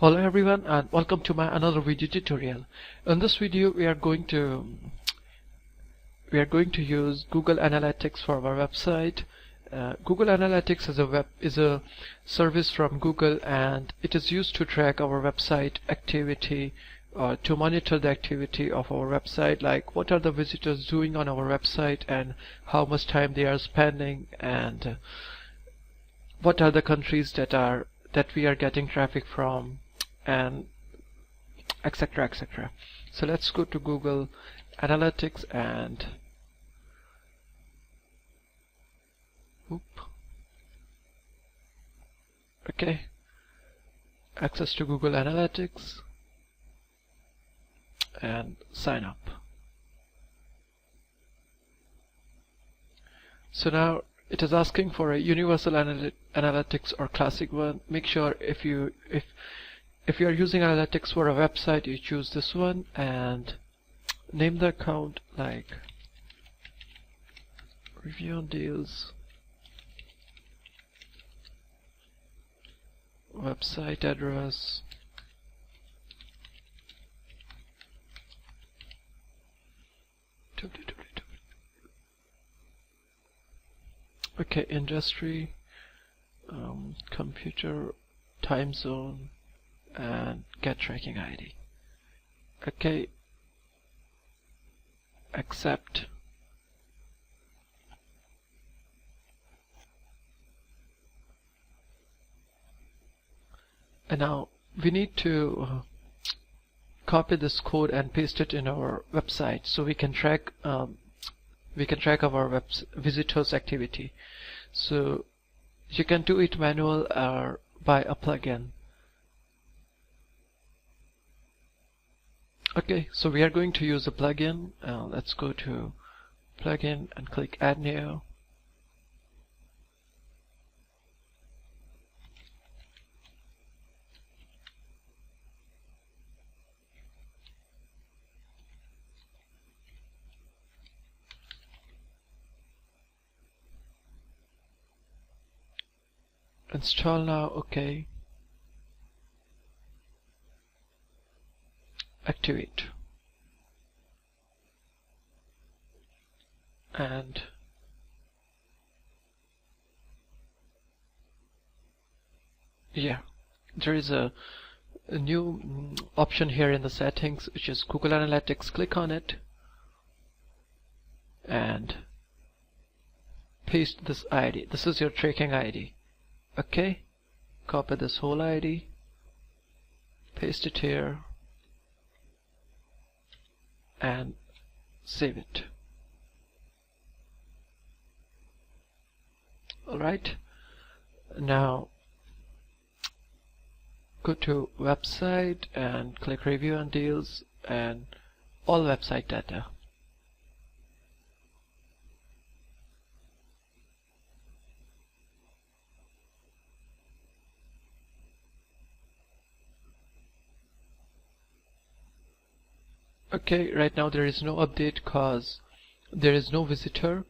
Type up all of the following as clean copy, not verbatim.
Hello everyone and welcome to my another video tutorial. In this video we are going to use Google Analytics for our website. Google Analytics is a service from Google, and it is used to track our website activity, to monitor the activity of our website, like what are the visitors doing on our website and how much time they are spending, and what are the countries that we are getting traffic from, and etc. etc. So let's go to Google Analytics and access to Google Analytics and sign up. So now it is asking for a universal analytics or classic one. Make sure if you are using analytics for a website, you choose this one and name the account like review on deals, website address, industry, computer, time zone, and get tracking ID. Accept. And now we need to copy this code and paste it in our website so we can track our visitors activity. So you can do it manual or by a plugin. So we are going to use a plugin. Let's go to plugin and click add new. Install now. Activate, and there is a new option here in the settings, which is Google Analytics. Click on it and paste this ID. This is your tracking ID. Copy this whole ID, paste it here, and save it. Alright, now go to website and click review on deals and all website data. Right now there is no update because there is no visitor,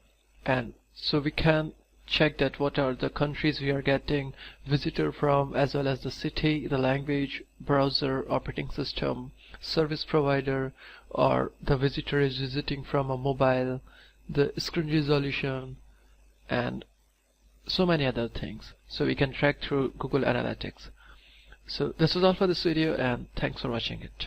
and so we can check that what are the countries we are getting visitor from, as well as the city, the language, browser, operating system, service provider, or the visitor is visiting from a mobile, the screen resolution, and so many other things. So we can track through Google Analytics. So this is all for this video, and thanks for watching it.